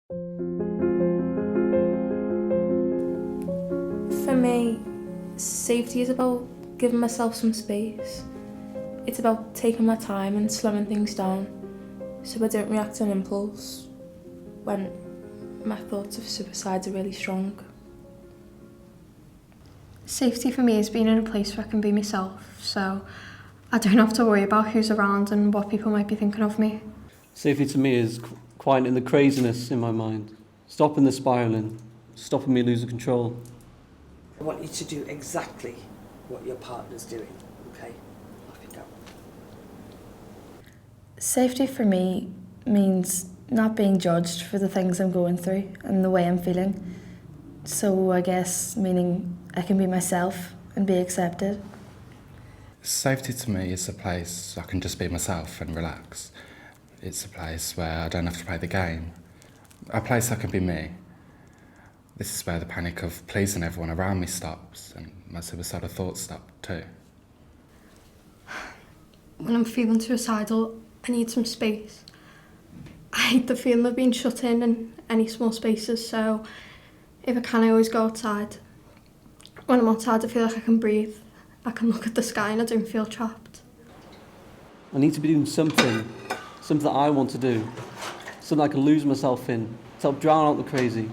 For me, safety is about giving myself some space. It's about taking my time and slowing things down so I don't react on impulse when my thoughts of suicide are really strong. Safety for me is being in a place where I can be myself, so I don't have to worry about who's around and what people might be thinking of me. Safety to me is quieting the craziness in my mind, stopping the spiralling, stopping me losing control. I want you to do exactly what your partner's doing, okay? Off you go. Safety for me means not being judged for the things I'm going through and the way I'm feeling. So I guess meaning I can be myself and be accepted. Safety to me is a place I can just be myself and relax. It's a place where I don't have to play the game. A place I can be me. This is where the panic of pleasing everyone around me stops and my suicidal thoughts stop too. When I'm feeling suicidal, I need some space. I hate the feeling of being shut in any small spaces, so if I can, I always go outside. When I'm outside, I feel like I can breathe. I can look at the sky and I don't feel trapped. I need to be doing something that I want to do, something I can lose myself in, to help drown out the crazy.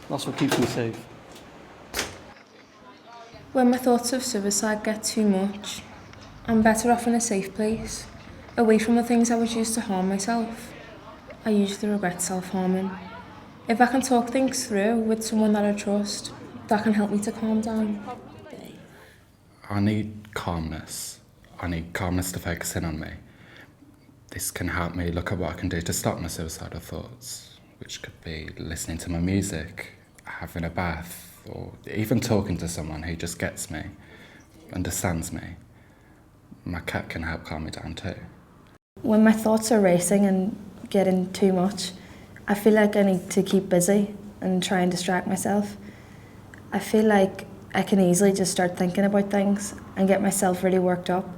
That's what keeps me safe. When my thoughts of suicide get too much, I'm better off in a safe place, away from the things I would use to harm myself. I usually regret self-harming. If I can talk things through with someone that I trust, that can help me to calm down. I need calmness. I need calmness to focus in on me. This can help me look at what I can do to stop my suicidal thoughts, which could be listening to my music, having a bath, or even talking to someone who just gets me, understands me. My cat can help calm me down too. When my thoughts are racing and getting too much, I feel like I need to keep busy and try and distract myself. I feel like I can easily just start thinking about things and get myself really worked up,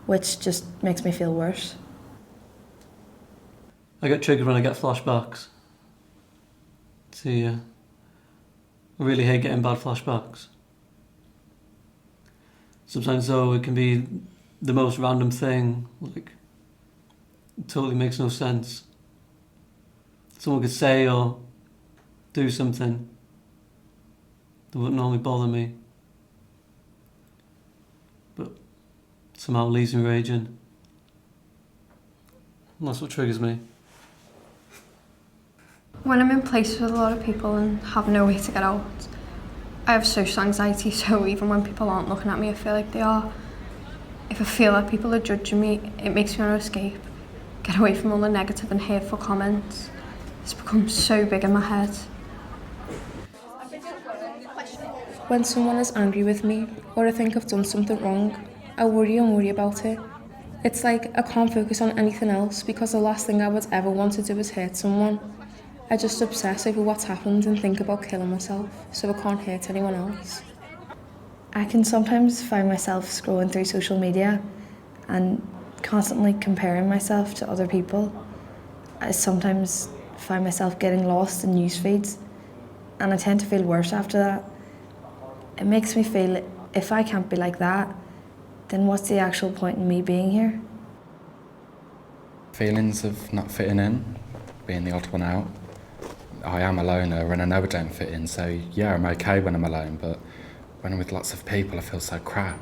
which just makes me feel worse. I get triggered when I get flashbacks. See, I really hate getting bad flashbacks. Sometimes though it can be the most random thing, like it totally makes no sense. Someone could say or do something that wouldn't normally bother me, but somehow leaves me raging. And that's what triggers me. When I'm in places with a lot of people and have no way to get out, I have social anxiety, so even when people aren't looking at me, I feel like they are. If I feel like people are judging me, it makes me want to escape, get away from all the negative and hateful comments. It's become so big in my head. When someone is angry with me or I think I've done something wrong, I worry and worry about it. It's like I can't focus on anything else because the last thing I would ever want to do is hurt someone. I just obsess over what's happened and think about killing myself so I can't hurt anyone else. I can sometimes find myself scrolling through social media and constantly comparing myself to other people. I sometimes find myself getting lost in news feeds and I tend to feel worse after that. It makes me feel if I can't be like that, then what's the actual point in me being here? Feelings of not fitting in, being the odd one out. I am a loner and I know I don't fit in, so yeah, I'm okay when I'm alone, but when I'm with lots of people I feel so crap.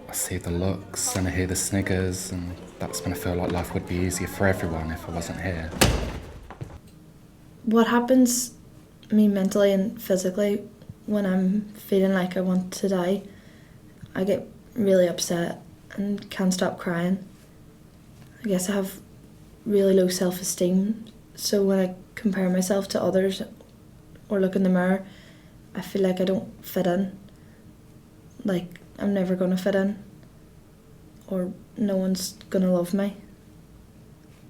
I see the looks and I hear the sniggers, and that's when I feel like life would be easier for everyone if I wasn't here. What happens me mentally and physically when I'm feeling like I want to die, I get really upset and can't stop crying. I guess I have really low self-esteem, so when I compare myself to others or look in the mirror, I feel like I don't fit in. Like I'm never gonna fit in, or no one's gonna love me.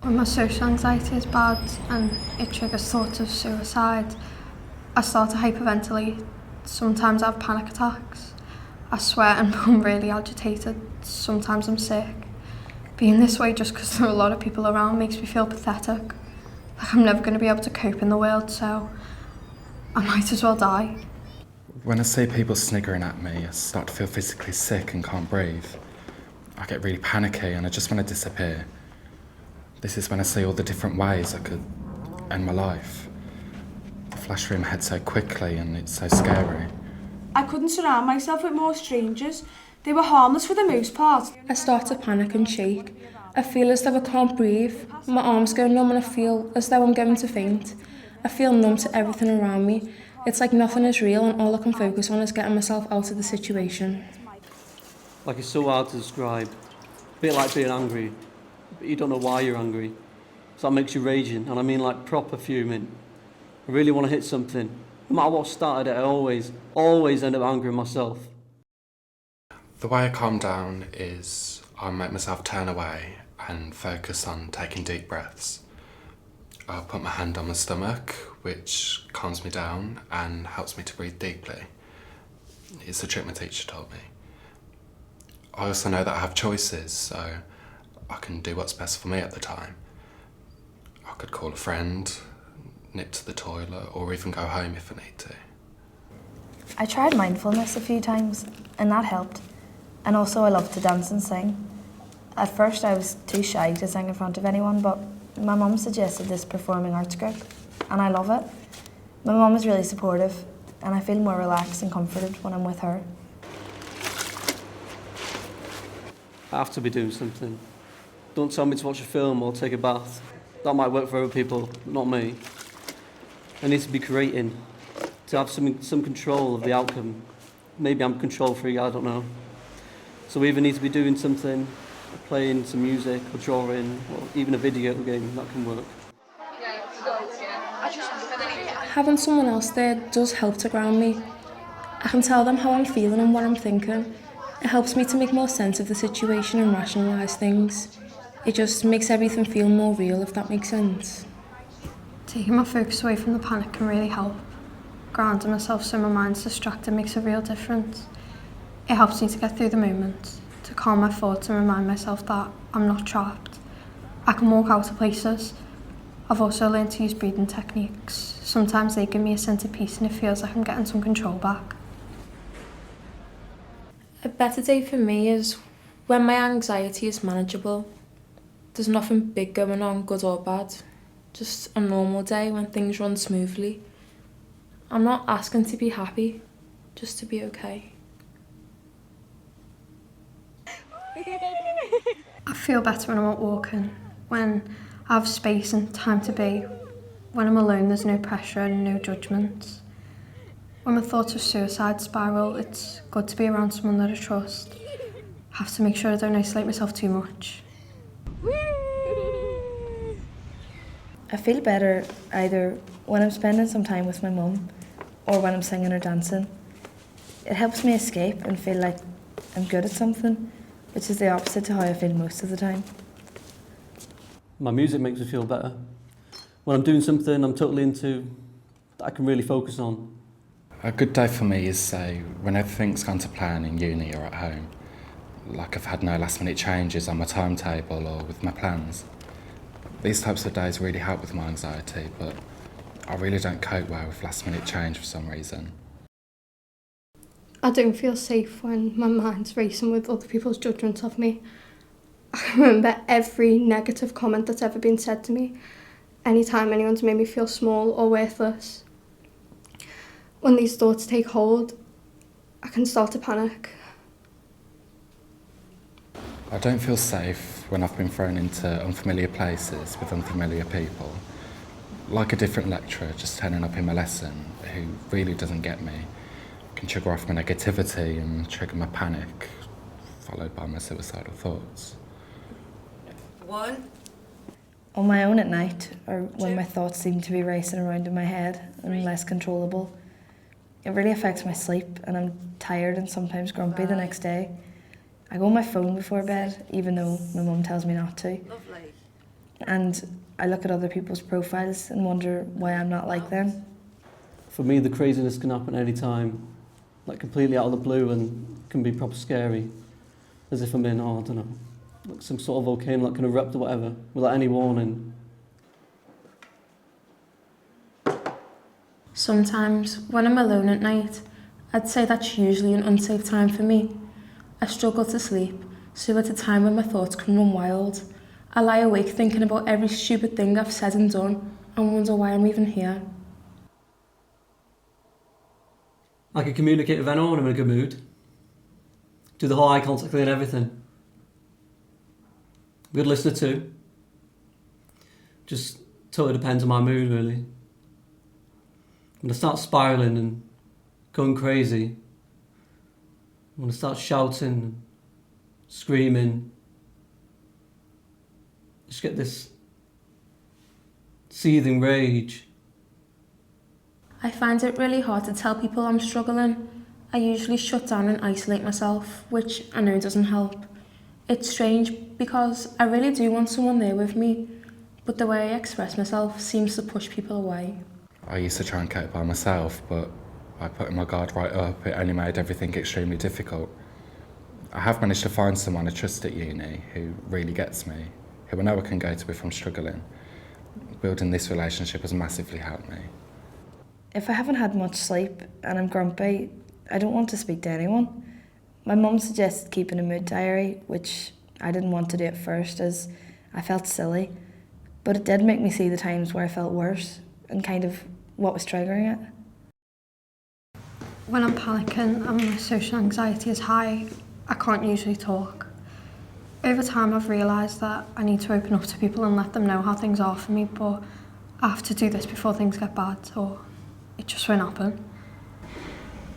When my social anxiety is bad and it triggers thoughts of suicide, I start to hyperventilate. Sometimes I have panic attacks. I sweat and become really agitated. Sometimes I'm sick. Being this way just because there are a lot of people around makes me feel pathetic. Like, I'm never going to be able to cope in the world, so I might as well die. When I see people sniggering at me, I start to feel physically sick and can't breathe. I get really panicky and I just want to disappear. This is when I see all the different ways I could end my life. They flash through my head so quickly and it's so scary. I couldn't surround myself with more strangers. They were harmless for the most part. I start to panic and shake. I feel as though I can't breathe. My arms go numb and I feel as though I'm going to faint. I feel numb to everything around me. It's like nothing is real and all I can focus on is getting myself out of the situation. Like, it's so hard to describe. A bit like being angry, but you don't know why you're angry. So that makes you raging, and I mean like proper fuming. I really want to hit something. No matter what started it, I always end up angry with myself. The way I calm down is I make myself turn away and focus on taking deep breaths. I'll put my hand on my stomach, which calms me down and helps me to breathe deeply. It's a trick my teacher told me. I also know that I have choices, so I can do what's best for me at the time. I could call a friend, nip to the toilet, or even go home if I need to. I tried mindfulness a few times and that helped. And also I love to dance and sing. At first I was too shy to sing in front of anyone, but my mum suggested this performing arts group and I love it. My mum is really supportive and I feel more relaxed and comforted when I'm with her. I have to be doing something. Don't tell me to watch a film or take a bath. That might work for other people, but not me. I need to be creating, to have some control of the outcome. Maybe I'm control freak, I don't know. So we either need to be doing something, playing some music or drawing, or even a video game, that can work. Having someone else there does help to ground me. I can tell them how I'm feeling and what I'm thinking. It helps me to make more sense of the situation and rationalise things. It just makes everything feel more real, if that makes sense. Taking my focus away from the panic can really help. Grounding myself so my mind's distracted makes a real difference. It helps me to get through the moment, to calm my thoughts and remind myself that I'm not trapped. I can walk out of places. I've also learned to use breathing techniques. Sometimes they give me a sense of peace and it feels like I'm getting some control back. A better day for me is when my anxiety is manageable. There's nothing big going on, good or bad. Just a normal day when things run smoothly. I'm not asking to be happy, just to be okay. I feel better when I'm out walking, when I have space and time to be. When I'm alone, there's no pressure and no judgments. When my thoughts of suicide spiral, it's good to be around someone that I trust. I have to make sure I don't isolate myself too much. I feel better either when I'm spending some time with my mum or when I'm singing or dancing. It helps me escape and feel like I'm good at something, which is the opposite to how I feel most of the time. My music makes me feel better. When I'm doing something I'm totally into, that I can really focus on. A good day for me is, say, when everything's gone to plan in uni or at home. Like I've had no last minute changes on my timetable or with my plans. These types of days really help with my anxiety, but I really don't cope well with last minute change for some reason. I don't feel safe when my mind's racing with other people's judgments of me. I remember every negative comment that's ever been said to me, anytime anyone's made me feel small or worthless. When these thoughts take hold, I can start to panic. I don't feel safe when I've been thrown into unfamiliar places with unfamiliar people. Like a different lecturer just turning up in my lesson who really doesn't get me, can trigger off my negativity and trigger my panic, followed by my suicidal thoughts. 1. On my own at night, or when my thoughts seem to be racing around in my head and less controllable, it really affects my sleep and I'm tired and sometimes grumpy the next day. I go on my phone before bed, even though my mum tells me not to. Lovely. And I look at other people's profiles and wonder why I'm not like them. For me, the craziness can happen any time, like completely out of the blue, and can be proper scary. As if I'm in, I don't know, like some sort of volcano that can erupt or whatever, without any warning. Sometimes, when I'm alone at night, I'd say that's usually an unsafe time for me. I struggle to sleep, so it's a time when my thoughts can run wild. I lie awake thinking about every stupid thing I've said and done and wonder why I'm even here. I could communicate with anyone when I'm in a good mood. Do the whole eye contact thing and everything. Good listener too. Just totally depends on my mood, really. When I start spiralling and going crazy, when I start shouting and screaming, I just get this seething rage. I find it really hard to tell people I'm struggling. I usually shut down and isolate myself, which I know doesn't help. It's strange because I really do want someone there with me, but the way I express myself seems to push people away. I used to try and cope by myself, but by putting my guard right up, it only made everything extremely difficult. I have managed to find someone I trust at uni who really gets me, who I know I can go to if I'm struggling. Building this relationship has massively helped me. If I haven't had much sleep and I'm grumpy, I don't want to speak to anyone. My mum suggested keeping a mood diary, which I didn't want to do at first as I felt silly, but it did make me see the times where I felt worse and kind of what was triggering it. When I'm panicking and my social anxiety is high, I can't usually talk. Over time I've realised that I need to open up to people and let them know how things are for me, but I have to do this before things get bad or it just won't happen.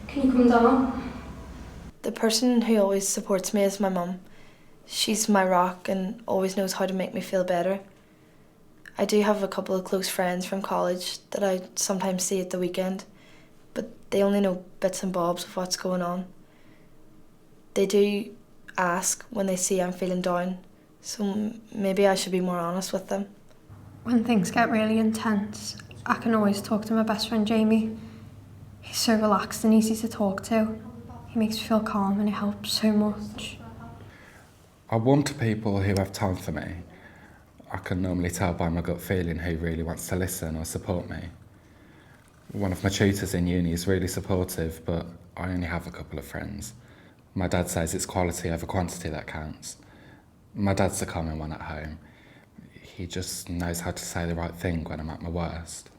Can you come down? The person who always supports me is my mum. She's my rock and always knows how to make me feel better. I do have a couple of close friends from college that I sometimes see at the weekend, but they only know bits and bobs of what's going on. They do ask when they see I'm feeling down, so maybe I should be more honest with them. When things get really intense, I can always talk to my best friend Jamie. He's so relaxed and easy to talk to. He makes me feel calm and it helps so much. I warm to people who have time for me. I can normally tell by my gut feeling who really wants to listen or support me. One of my tutors in uni is really supportive, but I only have a couple of friends. My dad says it's quality over quantity that counts. My dad's the common one at home. He just knows how to say the right thing when I'm at my worst.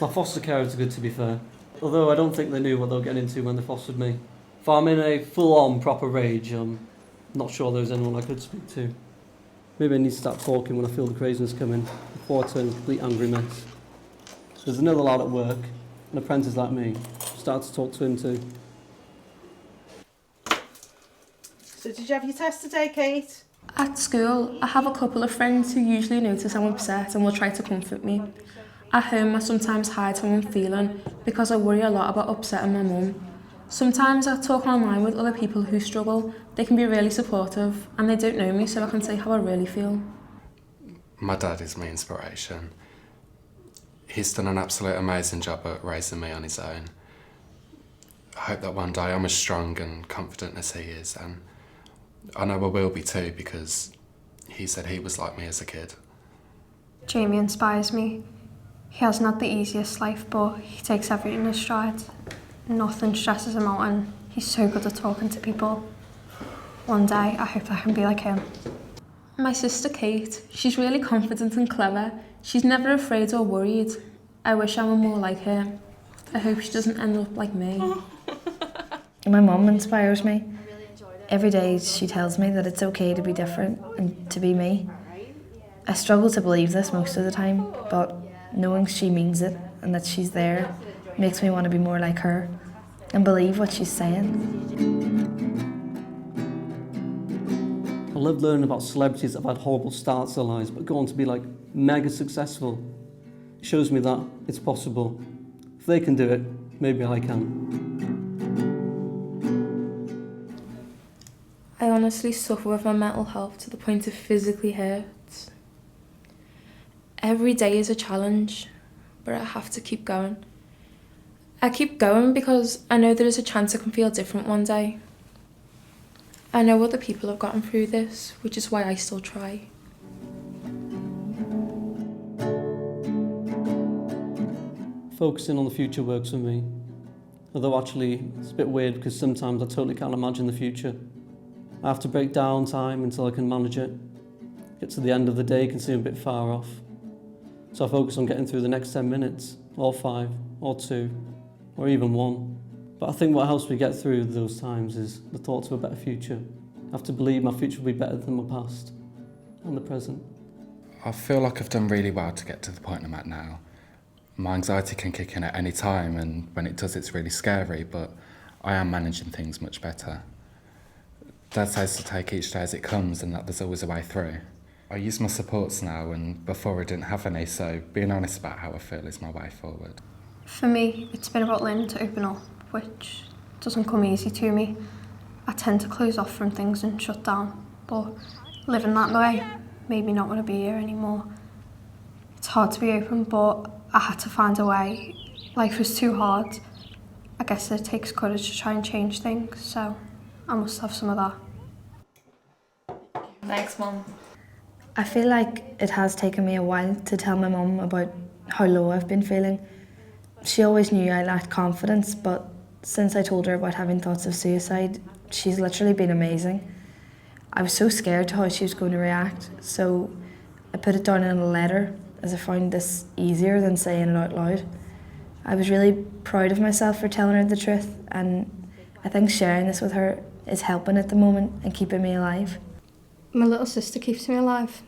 My foster carers are good, to be fair. Although I don't think they knew what they were getting into when they fostered me. If I'm in a full-on proper rage, I'm not sure there's anyone I could speak to. Maybe I need to start talking when I feel the craziness coming, before I turn a complete angry mess. There's another lad at work, an apprentice like me. Start to talk to him too. So did you have your test today, Kate? At school, I have a couple of friends who usually notice I'm upset and will try to comfort me. At home, I sometimes hide how I'm feeling because I worry a lot about upsetting my mum. Sometimes I talk online with other people who struggle. They can be really supportive and they don't know me, so I can say how I really feel. My dad is my inspiration. He's done an absolute amazing job at raising me on his own. I hope that one day I'm as strong and confident as he is, and I know I will be too because he said he was like me as a kid. Jamie inspires me. He hasn't had the easiest life, but he takes everything in stride. Nothing stresses him out and he's so good at talking to people. One day, I hope I can be like him. My sister Kate, she's really confident and clever. She's never afraid or worried. I wish I were more like her. I hope she doesn't end up like me. My mum inspires me. Every day she tells me that it's okay to be different and to be me. I struggle to believe this most of the time, but knowing she means it and that she's there makes me want to be more like her and believe what she's saying. I love learning about celebrities that have had horrible starts to their lives but go on to be like mega successful. It shows me that it's possible. If they can do it, maybe I can. I honestly suffer with my mental health to the point of physically hurt. Every day is a challenge, but I have to keep going. I keep going because I know there is a chance I can feel different one day. I know other people have gotten through this, which is why I still try. focusing on the future works for me. Although actually, it's a bit weird because sometimes I totally can't imagine the future. I have to break down time until I can manage it. Get to the end of the day can seem a bit far off. So I focus on getting through the next 10 minutes, or 5, or 2, or even 1. But I think what helps me get through those times is the thought of a better future. I have to believe my future will be better than my past and the present. I feel like I've done really well to get to the point I'm at now. My anxiety can kick in at any time, and when it does, it's really scary, but I am managing things much better. Dad says to take each day as it comes and that there's always a way through. I use my supports now, and before I didn't have any, so being honest about how I feel is my way forward. For me, it's been about learning to open up, which doesn't come easy to me. I tend to close off from things and shut down, but living that way made me not want to be here anymore. It's hard to be open, but I had to find a way. Life was too hard. I guess it takes courage to try and change things, so I must have some of that. Thanks, Mum. I feel like it has taken me a while to tell my mum about how low I've been feeling. She always knew I lacked confidence, but since I told her about having thoughts of suicide, she's literally been amazing. I was so scared to how she was going to react, so I put it down in a letter as I found this easier than saying it out loud. I was really proud of myself for telling her the truth, and I think sharing this with her is helping at the moment and keeping me alive. My little sister keeps me alive.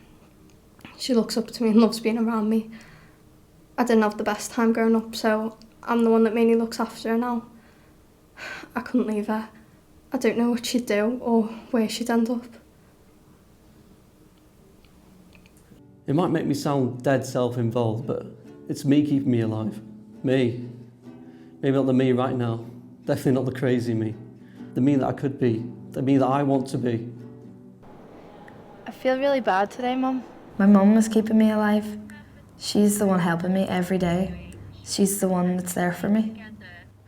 She looks up to me and loves being around me. I didn't have the best time growing up, so I'm the one that mainly looks after her now. I couldn't leave her. I don't know what she'd do or where she'd end up. It might make me sound dead self-involved, but it's me keeping me alive. Me. Maybe not the me right now. Definitely not the crazy me. The me that I could be. The me that I want to be. I feel really bad today, Mum. My mum is keeping me alive. She's the one helping me every day. She's the one that's there for me.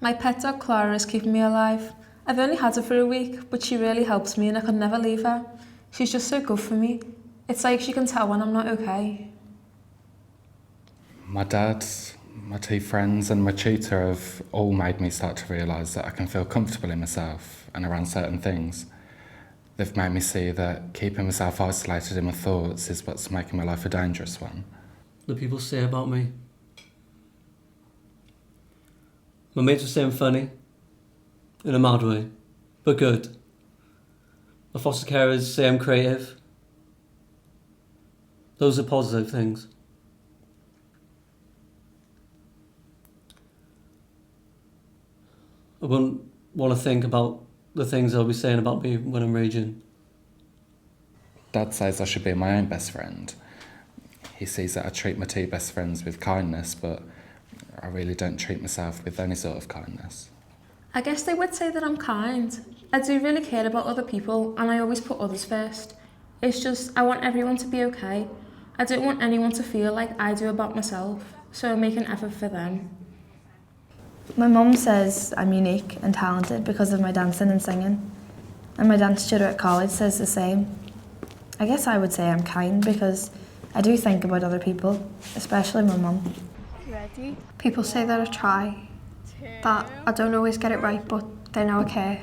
My pet dog Clara is keeping me alive. I've only had her for a week, but she really helps me and I could never leave her. She's just so good for me. It's like she can tell when I'm not okay. My dad, my 2 friends and my tutor have all made me start to realise that I can feel comfortable in myself and around certain things. They've made me see that keeping myself isolated in my thoughts is what's making my life a dangerous one. The people say about me. My mates will say I'm funny, in a mad way, but good. My foster carers say I'm creative. Those are positive things. I wouldn't want to think about the things they'll be saying about me when I'm raging. Dad says I should be my own best friend. He sees that I treat my 2 best friends with kindness, but I really don't treat myself with any sort of kindness. I guess they would say that I'm kind. I do really care about other people and I always put others first. It's just I want everyone to be okay. I don't want anyone to feel like I do about myself, so I make an effort for them. My mum says I'm unique and talented because of my dancing and singing. And my dance tutor at college says the same. I guess I would say I'm kind because I do think about other people, especially my mum. Ready? People say that I try, that I don't always get it right, but they know I care.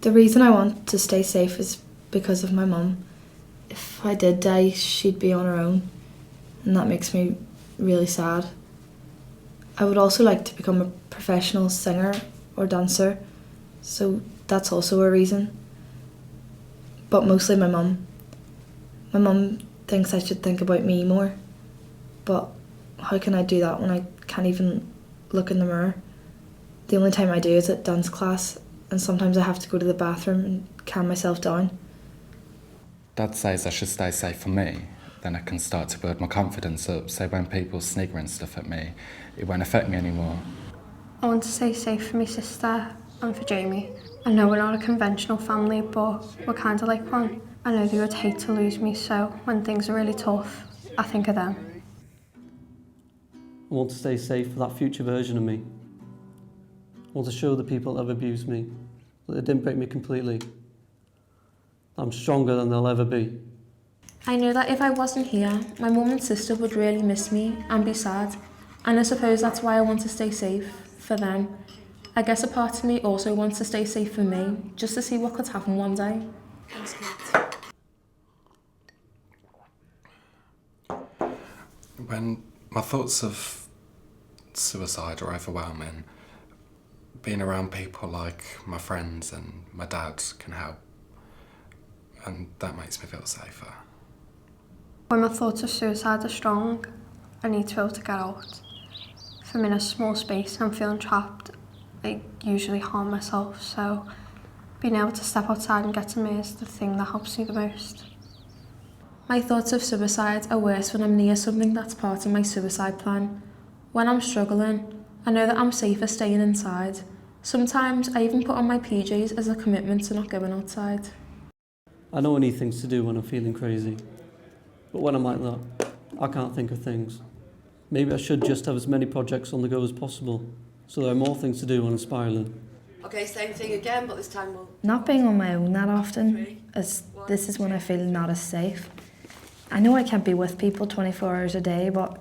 The reason I want to stay safe is because of my mum. If I did die, she'd be on her own, and that makes me really sad. I would also like to become a professional singer or dancer, so that's also a reason. But mostly my mum. My mum thinks I should think about me more, but how can I do that when I can't even look in the mirror? The only time I do is at dance class, and sometimes I have to go to the bathroom and calm myself down. Dad says I should stay safe for me, then I can start to build my confidence up, so when people snigger and stuff at me, it won't affect me anymore. I want to stay safe for my sister and for Jamie. I know we're not a conventional family, but we're kind of like one. I know they would hate to lose me, so when things are really tough, I think of them. I want to stay safe for that future version of me. I want to show the people that have abused me that they didn't break me completely. I'm stronger than they'll ever be. I know that if I wasn't here, my mum and sister would really miss me and be sad. And I suppose that's why I want to stay safe for them. I guess a part of me also wants to stay safe for me, just to see what could happen one day. Thanks, Kate. When my thoughts of suicide are overwhelming, being around people like my friends and my dad can help. And that makes me feel safer. When my thoughts of suicide are strong, I need to be able to get out. If I'm in a small space and I'm feeling trapped, I usually harm myself, so being able to step outside and get some air is the thing that helps me the most. My thoughts of suicide are worse when I'm near something that's part of my suicide plan. When I'm struggling, I know that I'm safer staying inside. Sometimes I even put on my PJs as a commitment to not going outside. I know I need things to do when I'm feeling crazy. But when I'm like that, I can't think of things. Maybe I should just have as many projects on the go as possible, so there are more things to do when I'm spiralling. Okay, same thing again, but this time we'll... Not being on my own that often, as this is when I feel not as safe. I know I can't be with people 24 hours a day, but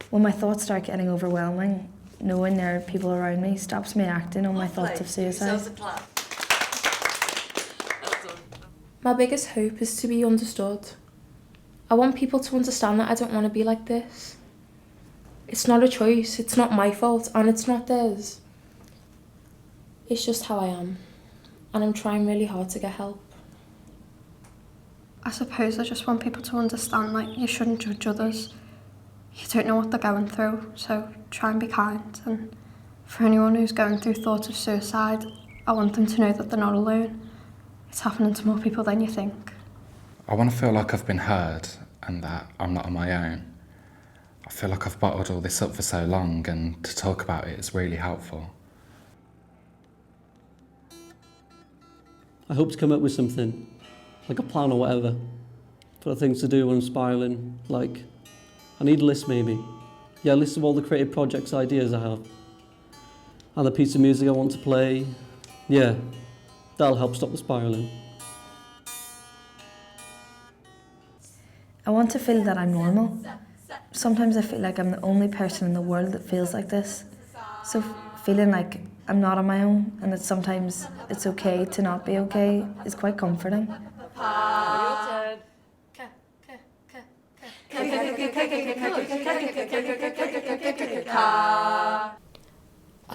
when my thoughts start getting overwhelming, knowing there are people around me stops me acting on my thoughts of suicide. My biggest hope is to be understood. I want people to understand that I don't want to be like this. It's not a choice, it's not my fault, and it's not theirs. It's just how I am, and I'm trying really hard to get help. I suppose I just want people to understand that you shouldn't judge others. You don't know what they're going through, so try and be kind. And for anyone who's going through thoughts of suicide, I want them to know that they're not alone. It's happening to more people than you think. I want to feel like I've been heard and that I'm not on my own. I feel like I've bottled all this up for so long, and to talk about it is really helpful. I hope to come up with something, like a plan or whatever, for the things to do when I'm spiralling. Like, I need a list maybe. Yeah, a list of all the creative projects, ideas I have. And the piece of music I want to play. Yeah, that'll help stop the spiralling. I want to feel that I'm normal. Sometimes I feel like I'm the only person in the world that feels like this. So feeling like I'm not on my own and that sometimes it's okay to not be okay is quite comforting. I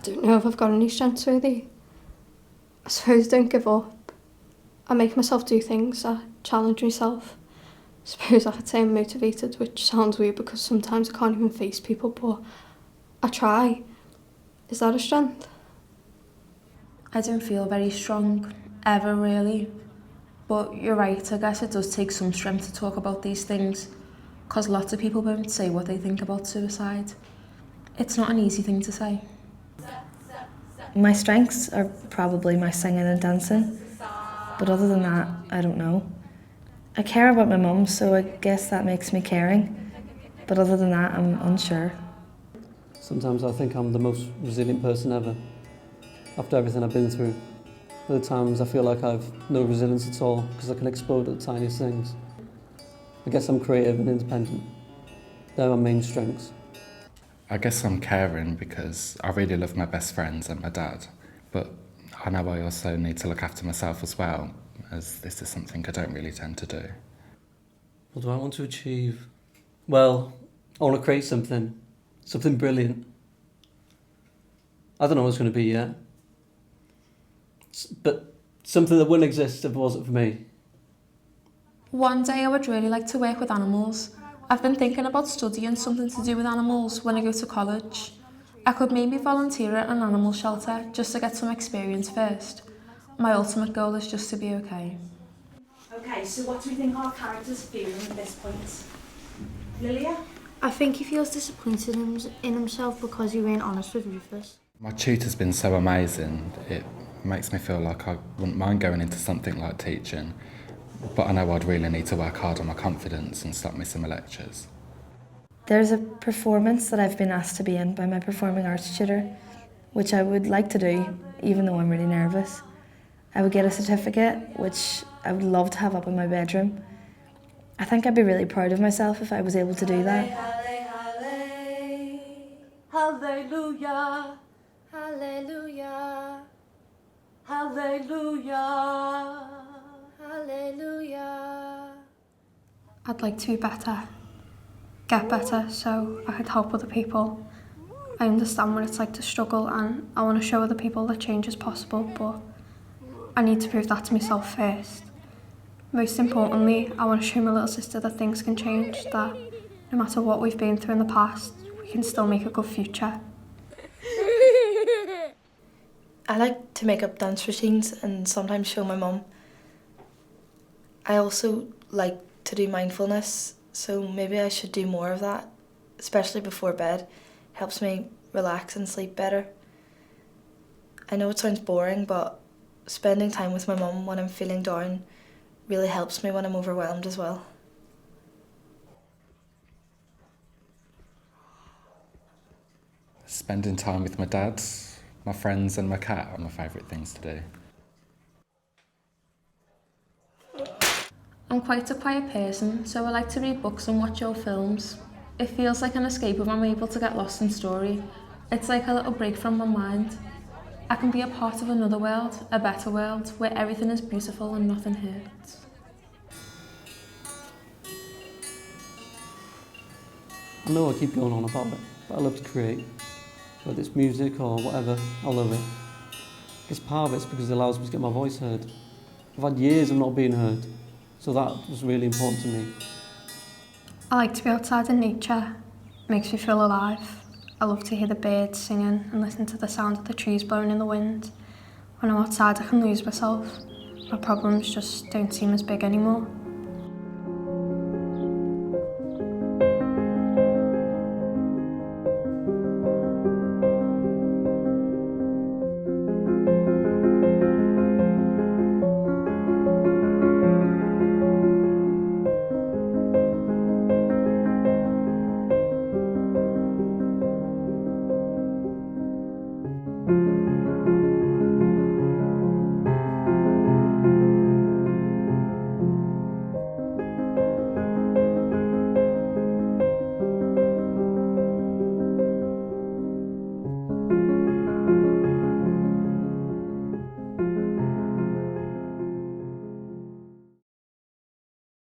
don't know if I've got any strength really. I suppose don't give up. I make myself do things, I challenge myself. I suppose I could say I'm motivated, which sounds weird because sometimes I can't even face people, but I try. Is that a strength? I don't feel very strong, ever really. But you're right, I guess it does take some strength to talk about these things, because lots of people won't say what they think about suicide. It's not an easy thing to say. My strengths are probably my singing and dancing, but other than that, I don't know. I care about my mum, so I guess that makes me caring, but other than that, I'm unsure. Sometimes I think I'm the most resilient person ever, after everything I've been through. Other times I feel like I've no resilience at all, because I can explode at the tiniest things. I guess I'm creative and independent. They're my main strengths. I guess I'm caring because I really love my best friends and my dad, but I know I also need to look after myself as well, as this is something I don't really tend to do. What do I want to achieve? Well, I want to create something brilliant. I don't know what it's going to be yet, but something that wouldn't exist if it wasn't for me. One day I would really like to work with animals. I've been thinking about studying something to do with animals when I go to college. I could maybe volunteer at an animal shelter just to get some experience first. My ultimate goal is just to be okay. Okay, so what do we think our character's feeling at this point? Lilia? I think he feels disappointed in himself because he weren't honest with Rufus. My tutor's been so amazing, it makes me feel like I wouldn't mind going into something like teaching, but I know I'd really need to work hard on my confidence and stop missing my lectures. There's a performance that I've been asked to be in by my performing arts tutor, which I would like to do, even though I'm really nervous. I would get a certificate, which I would love to have up in my bedroom. I think I'd be really proud of myself if I was able to do that. Hallelujah. Hallelujah. Hallelujah. Hallelujah. I'd like to be better, get better so I could help other people. I understand what it's like to struggle and I want to show other people that change is possible, but I need to prove that to myself first. Most importantly, I want to show my little sister that things can change, that no matter what we've been through in the past, we can still make a good future. I like to make up dance routines and sometimes show my mum. I also like to do mindfulness, so maybe I should do more of that, especially before bed. Helps me relax and sleep better. I know it sounds boring, but spending time with my mum when I'm feeling down really helps me when I'm overwhelmed as well. Spending time with my dad, my friends and my cat are my favourite things to do. I'm quite a quiet person, so I like to read books and watch old films. It feels like an escape if I'm able to get lost in story. It's like a little break from my mind. I can be a part of another world, a better world, where everything is beautiful and nothing hurts. I know I keep going on about it, but I love to create. Whether it's music or whatever, I love it. I guess part of it's because it allows me to get my voice heard. I've had years of not being heard, so that was really important to me. I like to be outside in nature. It makes me feel alive. I love to hear the birds singing and listen to the sound of the trees blowing in the wind. When I'm outside, I can lose myself. My problems just don't seem as big anymore.